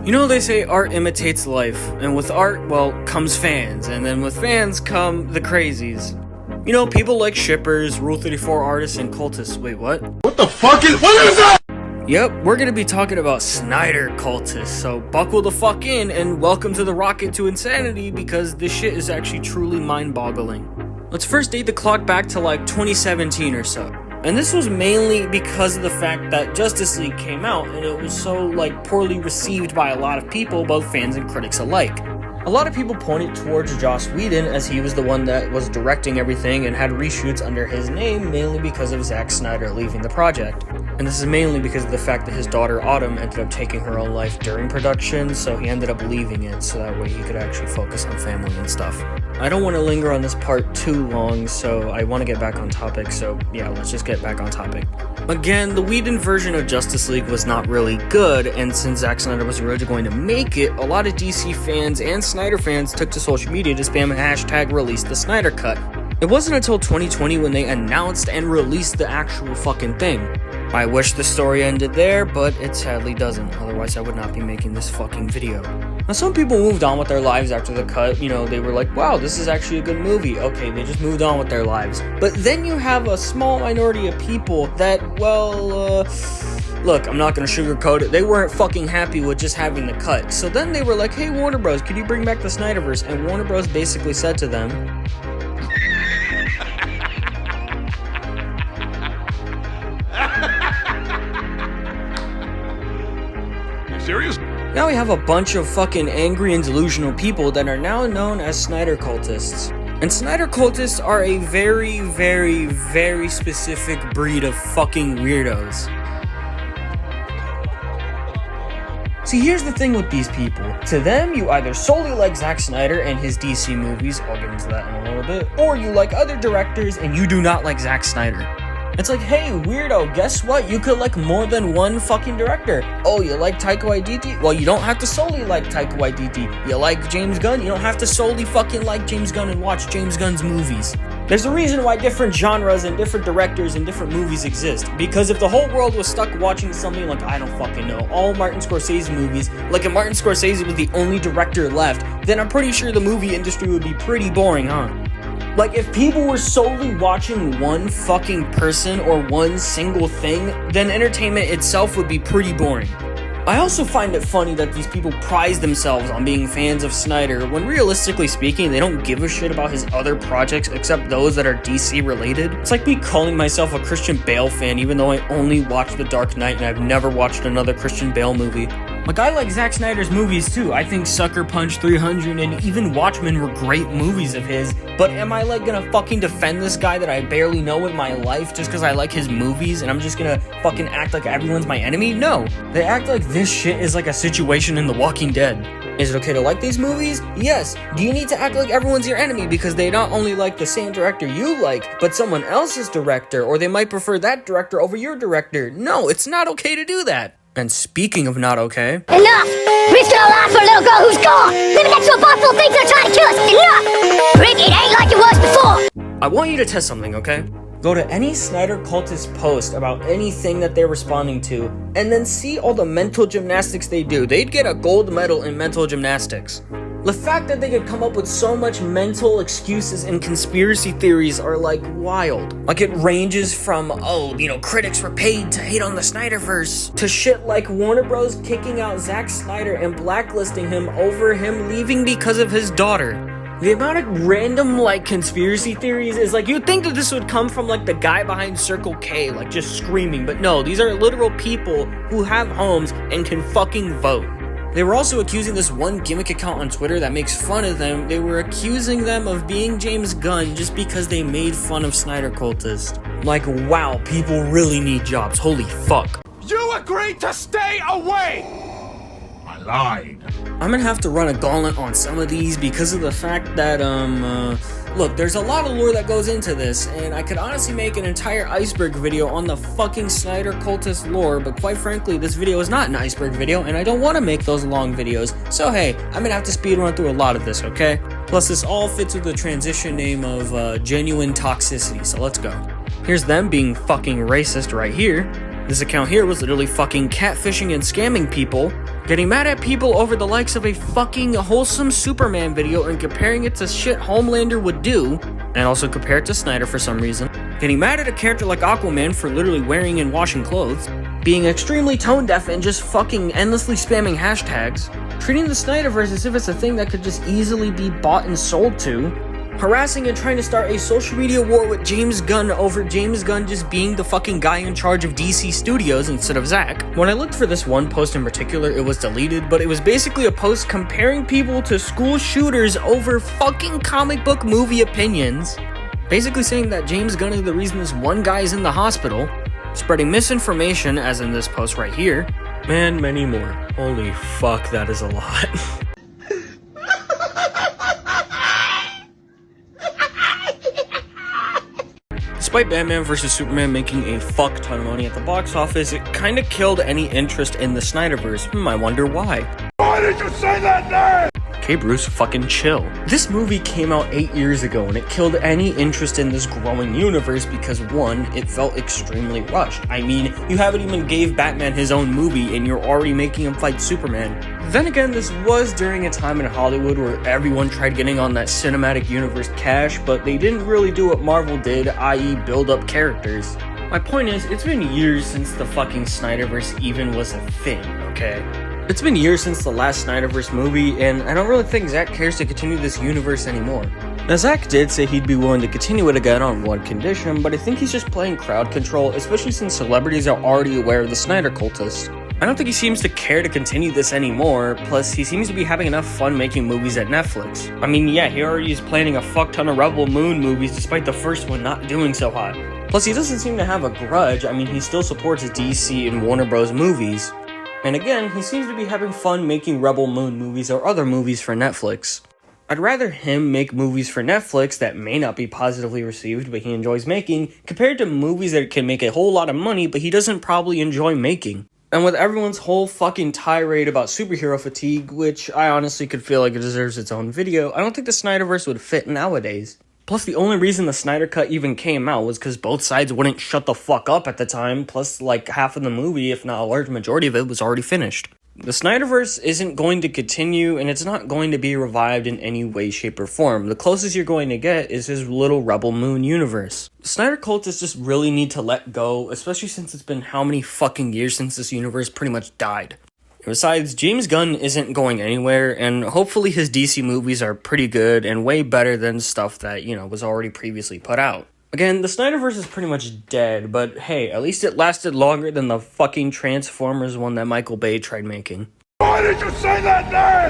You know, they say art imitates life, and with art, well, comes fans, and then with fans come the crazies. You know, people like shippers, Rule 34 artists, and cultists. Wait, what? What is that? Yep, we're gonna be talking about Snyder cultists, so buckle the fuck in and welcome to the rocket to insanity because this shit is actually truly mind-boggling. Let's first date the clock back to like 2017 or so. And this was mainly because of the fact that Justice League came out and it was so like poorly received by a lot of people, both fans and critics alike. A lot of people pointed towards Joss Whedon as he was the one that was directing everything and had reshoots under his name, mainly because of Zack Snyder leaving the project. And this is mainly because of the fact that his daughter Autumn ended up taking her own life during production, so he ended up leaving it so that way he could actually focus on family and stuff. I don't want to linger on this part too long, so I want to get back on topic, so yeah, let's just get back on topic. Again, the Whedon version of Justice League was not really good, and since Zack Snyder was originally going to make it, a lot of DC fans and Snyder fans took to social media to spam hashtag release the Snyder Cut. It wasn't until 2020 when they announced and released the actual fucking thing. I wish the story ended there, but it sadly doesn't, otherwise I would not be making this fucking video. Now some people moved on with their lives after the cut, you know, they were like, wow, this is actually a good movie. Okay, they just moved on with their lives. But then you have a small minority of people that, look, I'm not gonna sugarcoat it, they weren't fucking happy with just having the cut. So then they were like, hey Warner Bros, could you bring back the Snyderverse? And Warner Bros basically said to them, Serious? now we have a bunch of fucking angry and delusional people that are now known as Snyder cultists. And Snyder cultists are a very, very, very specific breed of fucking weirdos. See, here's the thing with these people. To them, you either solely like Zack Snyder and his DC movies, I'll get into that in a little bit, or you like other directors and you do not like Zack Snyder. It's like, hey, weirdo, guess what? You could like more than one fucking director. Oh, you like Taika Waititi? Well, you don't have to solely like Taika Waititi. You like James Gunn? You don't have to solely fucking like James Gunn and watch James Gunn's movies. There's a reason why different genres and different directors and different movies exist. Because if the whole world was stuck watching something like, I don't fucking know, all Martin Scorsese movies, like if Martin Scorsese was the only director left, then I'm pretty sure the movie industry would be pretty boring, huh? Like, if people were solely watching one fucking person or one single thing, then entertainment itself would be pretty boring. I also find it funny that these people prize themselves on being fans of Snyder, when realistically speaking, they don't give a shit about his other projects except those that are DC related. It's like me calling myself a Christian Bale fan even though I only watched The Dark Knight and I've never watched another Christian Bale movie. Like, I like Zack Snyder's movies too. I think Sucker Punch, 300, and even Watchmen were great movies of his. But am I like gonna fucking defend this guy that I barely know in my life just because I like his movies and I'm just gonna fucking act like everyone's my enemy? No. They act like this shit is like a situation in The Walking Dead. Is it okay to like these movies? Yes. Do you need to act like everyone's your enemy because they not only like the same director you like, but someone else's director, or they might prefer that director over your director? No, it's not okay to do that. And speaking of not okay... Enough! Risking our lives for a little girl who's gone! Living next to a boss full of things that are trying to kill us! Enough! Rick, it ain't like it was before! I want you to test something, okay? Go to any Snyder cultist post about anything that they're responding to, and then see all the mental gymnastics they do. They'd get a gold medal in mental gymnastics. The fact that they could come up with so much mental excuses and conspiracy theories are like wild. Like, it ranges from, critics were paid to hate on the Snyderverse, to shit like Warner Bros. Kicking out Zack Snyder and blacklisting him over him leaving because of his daughter. The amount of random, conspiracy theories is you'd think that this would come from, the guy behind Circle K, just screaming, but no, these are literal people who have homes and can fucking vote. They were also accusing this one gimmick account on Twitter that makes fun of them. They were accusing them of being James Gunn just because they made fun of Snyder cultists. Like, wow, people really need jobs, holy fuck. You agreed to stay away! I lied. I'm gonna have to run a gauntlet on some of these because of the fact that, look, there's a lot of lore that goes into this, and I could honestly make an entire iceberg video on the fucking Snyder cultist lore, but quite frankly, this video is not an iceberg video, and I don't want to make those long videos, so hey, I'm gonna have to speed run through a lot of this, okay? Plus, this all fits with the transition name of, Genuine Toxicity, so let's go. Here's them being fucking racist right here. This account here was literally fucking catfishing and scamming people, Getting mad at people over the likes of a fucking wholesome Superman video and comparing it to shit Homelander would do, and also compare it to Snyder for some reason. Getting mad at a character like Aquaman for literally wearing and washing clothes. Being extremely tone deaf and just fucking endlessly spamming hashtags. Treating the Snyderverse as if it's a thing that could just easily be bought and sold to. Harassing and trying to start a social media war with James Gunn over James Gunn just being the fucking guy in charge of DC Studios instead of Zack. When I looked for this one post in particular, it was deleted, but it was basically a post comparing people to school shooters over fucking comic book movie opinions. Basically saying that James Gunn is the reason this one guy is in the hospital, spreading misinformation, as in this post right here, and many more. Holy fuck, that is a lot. Despite Batman vs. Superman making a fuck ton of money at the box office, it kinda killed any interest in the Snyderverse. I wonder why. Why did you say that name? Okay, Bruce, fucking chill. This movie came out 8 years ago and it killed any interest in this growing universe because, one, it felt extremely rushed. I mean, you haven't even gave Batman his own movie and you're already making him fight Superman. Then again, this was during a time in Hollywood where everyone tried getting on that cinematic universe cash, but they didn't really do what Marvel did, i.e. build up characters. My point is, it's been years since the fucking Snyderverse even was a thing, okay? It's been years since the last Snyderverse movie, and I don't really think Zack cares to continue this universe anymore. Now, Zack did say he'd be willing to continue it again on one condition, but I think he's just playing crowd control, especially since celebrities are already aware of the Snyder cultists. I don't think he seems to care to continue this anymore, plus he seems to be having enough fun making movies at Netflix. I mean, yeah, he already is planning a fuck ton of Rebel Moon movies despite the first one not doing so hot. Plus, he doesn't seem to have a grudge. I mean, he still supports DC and Warner Bros. Movies. And again, he seems to be having fun making Rebel Moon movies or other movies for Netflix. I'd rather him make movies for Netflix that may not be positively received but he enjoys making, compared to movies that can make a whole lot of money but he doesn't probably enjoy making. And with everyone's whole fucking tirade about superhero fatigue, which I honestly could feel like it deserves its own video, I don't think the Snyderverse would fit nowadays. Plus, the only reason the Snyder Cut even came out was because both sides wouldn't shut the fuck up at the time, plus like half of the movie, if not a large majority of it, was already finished. The Snyderverse isn't going to continue, and it's not going to be revived in any way, shape, or form. The closest you're going to get is his little Rebel Moon universe. The Snyder cultists just really need to let go, especially since it's been how many fucking years since this universe pretty much died. Besides, James Gunn isn't going anywhere, and hopefully his DC movies are pretty good and way better than stuff that, was already previously put out. Again, the Snyderverse is pretty much dead, but hey, at least it lasted longer than the fucking Transformers one that Michael Bay tried making. Why did you say that name?